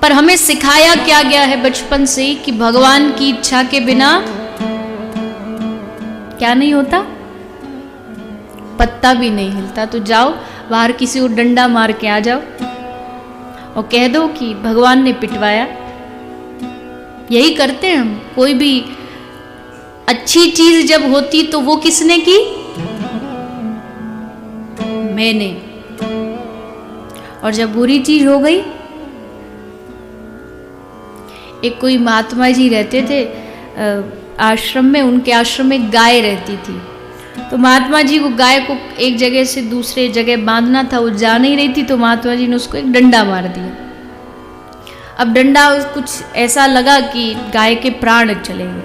पर हमें सिखाया क्या गया है बचपन से ही कि भगवान की इच्छा के बिना क्या नहीं होता, पत्ता भी नहीं हिलता। तो जाओ बाहर किसी को डंडा मार के आ जाओ और कह दो कि भगवान ने पिटवाया। यही करते हैं हम। कोई भी अच्छी चीज जब होती तो वो किसने की, मैंने। और जब बुरी चीज हो गई, एक कोई महात्मा जी रहते थे आश्रम में, उनके आश्रम में गाय रहती थी। तो महात्मा जी को गाय को एक जगह से दूसरे जगह बांधना था, वो जा नहीं रही थी, तो महात्मा जी ने उसको एक डंडा मार दिया। अब डंडा कुछ ऐसा लगा कि गाय के प्राण चले गए,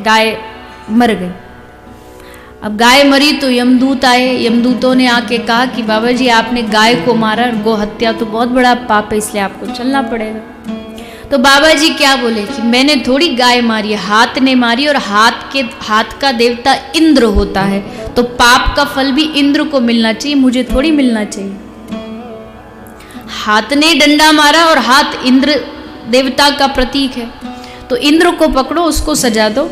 गाय मर गई। अब गाय मरी तो यमदूत आए। यमदूतों ने आके कहा कि बाबा जी आपने गाय को मारा, गौ हत्या तो बहुत बड़ा पाप है, इसलिए आपको चलना पड़ेगा। तो बाबा जी क्या बोले कि मैंने थोड़ी गाय मारी, हाथ ने मारी, और हाथ का देवता इंद्र होता है, तो पाप का फल भी इंद्र को मिलना चाहिए, मुझे थोड़ी मिलना चाहिए। हाथ ने डंडा मारा और हाथ इंद्र देवता का प्रतीक है, तो इंद्र को पकड़ो, उसको सजा दो।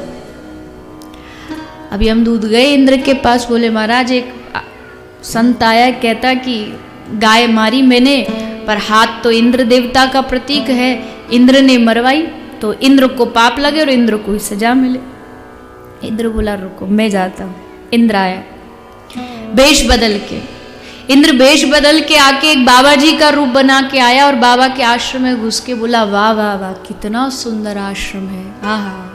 अब यमदूत गए इंद्र के पास, बोले महाराज एक संत आया, कहता कि गाय मारी मैंने, पर हाथ तो इंद्र देवता का प्रतीक है, इंद्र ने मरवाई, तो इंद्र को पाप लगे और इंद्र को ही सजा मिले। इंद्र बोला रुको मैं जाता हूँ। इंद्र आया वेश बदल के। इंद्र वेश बदल के आके एक बाबा जी का रूप बना के आया और बाबा के आश्रम में घुस के बोला वाह वाह वाह कितना सुंदर आश्रम है, आहा।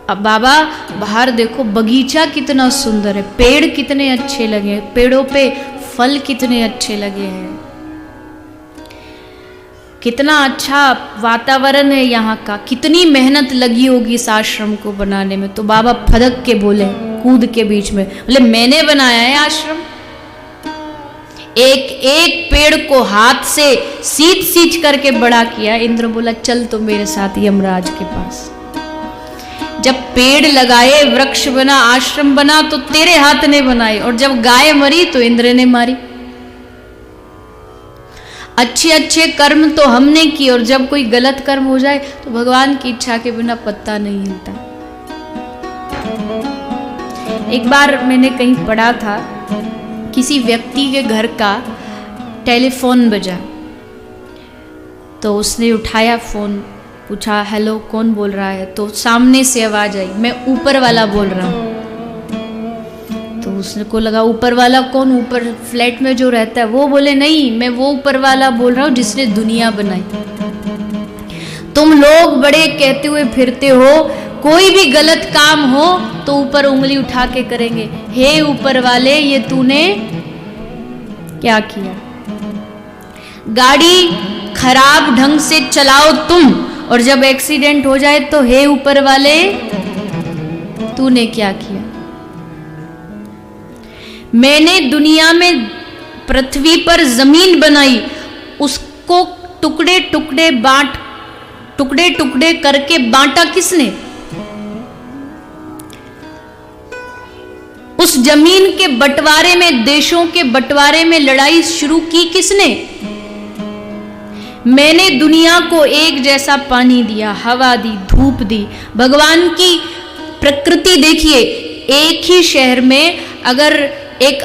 अब बाबा बाहर देखो बगीचा कितना सुंदर है, पेड़ कितने अच्छे लगे हैं, पेड़ों पे फल कितने अच्छे लगे हैं, कितना अच्छा वातावरण है यहाँ का, कितनी मेहनत लगी होगी इस आश्रम को बनाने में। तो बाबा फदक के बोले, कूद के बीच में बोले मैंने बनाया है आश्रम, एक एक पेड़ को हाथ से सींच करके बड़ा किया। इंद्र बोला चल तो मेरे साथ यमराज के पास। जब पेड़ लगाए, वृक्ष बना, आश्रम बना, तो तेरे हाथ ने बनाए, और जब गाय मरी तो इंद्र ने मारी। अच्छे अच्छे कर्म तो हमने किए, और जब कोई गलत कर्म हो जाए तो भगवान की इच्छा के बिना पत्ता नहीं हिलता। एक बार मैंने कहीं पढ़ा था, किसी व्यक्ति के घर का टेलीफोन बजा, तो उसने उठाया फोन, पूछा हेलो कौन बोल रहा है, तो सामने से आवाज आई मैं ऊपर वाला बोल रहा हूँ। तो उसने को लगा ऊपर वाला कौन, ऊपर फ्लैट में जो रहता है वो। बोले नहीं मैं वो ऊपर वाला बोल रहा हूँ जिसने दुनिया बनाई। तुम लोग बड़े कहते हुए फिरते हो, कोई भी गलत काम हो तो ऊपर उंगली उठा के करेंगे, हे ऊपर वाले ये तूने क्या किया। गाड़ी खराब ढंग से चलाओ तुम, और जब एक्सीडेंट हो जाए तो हे ऊपर वाले तूने क्या किया। मैंने दुनिया में पृथ्वी पर जमीन बनाई, उसको टुकड़े टुकड़े करके बांटा किसने। उस जमीन के बंटवारे में, देशों के बंटवारे में लड़ाई शुरू की किसने। मैंने दुनिया को एक जैसा पानी दिया, हवा दी, धूप दी। भगवान की प्रकृति देखिए, एक ही शहर में अगर एक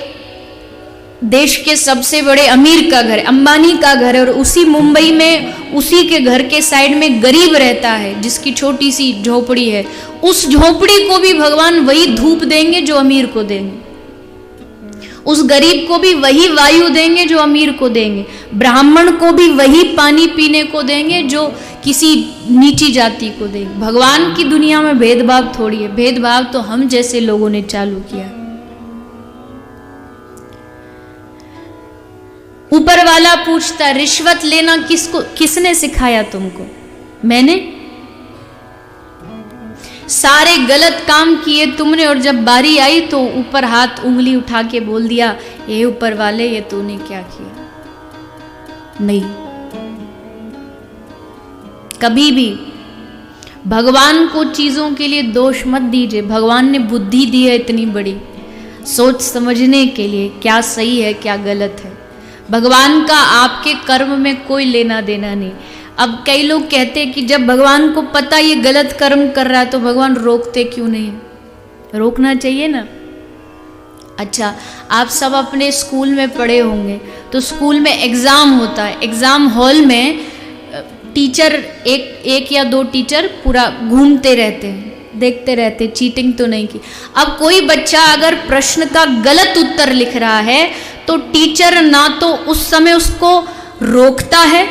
देश के सबसे बड़े अमीर का घर, अंबानी का घर है, और उसी मुंबई में उसी के घर के साइड में गरीब रहता है जिसकी छोटी सी झोपड़ी है, उस झोपड़ी को भी भगवान वही धूप देंगे जो अमीर को देंगे, उस गरीब को भी वही वायु देंगे जो अमीर को देंगे, ब्राह्मण को भी वही पानी पीने को देंगे जो किसी नीची जाति को देंगे। भगवान की दुनिया में भेदभाव थोड़ी है, भेदभाव तो हम जैसे लोगों ने चालू किया। ऊपर वाला पूछता रिश्वत लेना किसने सिखाया तुमको। मैंने। सारे गलत काम किए तुमने, और जब बारी आई तो ऊपर हाथ उंगली उठा के बोल दिया ये ऊपर वाले ये तूने क्या किया। नहीं, कभी भी भगवान को चीजों के लिए दोष मत दीजिए। भगवान ने बुद्धि दी है इतनी बड़ी, सोच समझने के लिए क्या सही है क्या गलत है। भगवान का आपके कर्म में कोई लेना देना नहीं। अब कई लोग कहते हैं कि जब भगवान को पता ये गलत कर्म कर रहा है तो भगवान रोकते क्यों नहीं? रोकना चाहिए ना। अच्छा, आप सब अपने स्कूल में पढ़े होंगे, तो स्कूल में एग्ज़ाम होता है। एग्ज़ाम हॉल में टीचर एक या दो टीचर पूरा घूमते रहते हैं, देखते रहते, चीटिंग तो नहीं की। अब कोई बच्चा अगर प्रश्न का गलत उत्तर लिख रहा है तो टीचर ना तो उस समय उसको रोकता है,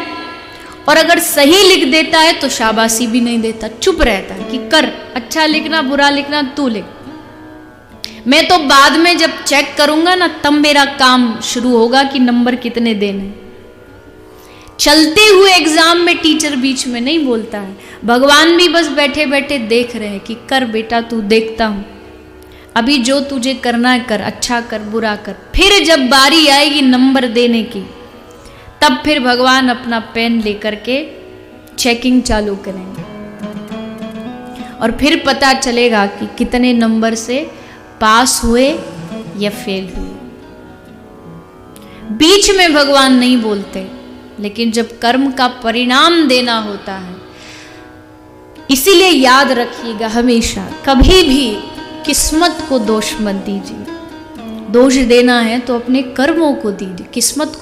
और अगर सही लिख देता है तो शाबाशी भी नहीं देता, चुप रहता है कि कर, अच्छा लिखना बुरा लिखना तू लिख, मैं तो बाद में जब चेक करूंगा ना तब मेरा काम शुरू होगा कि नंबर कितने देने। चलते हुए एग्जाम में टीचर बीच में नहीं बोलता है, भगवान भी बस बैठे बैठे देख रहे हैं कि कर बेटा तू, देखता हूं, अभी जो तुझे करना है कर, अच्छा कर बुरा कर। फिर जब बारी आएगी नंबर देने की तब फिर भगवान अपना पेन लेकर के चेकिंग चालू करेंगे और फिर पता चलेगा कि कितने नंबर से पास हुए या फेल हुए। बीच में भगवान नहीं बोलते, लेकिन जब कर्म का परिणाम देना होता है, इसीलिए याद रखिएगा हमेशा, कभी भी किस्मत को दोष मत दीजिए। दोष देना है तो अपने कर्मों को दीजिए, किस्मत को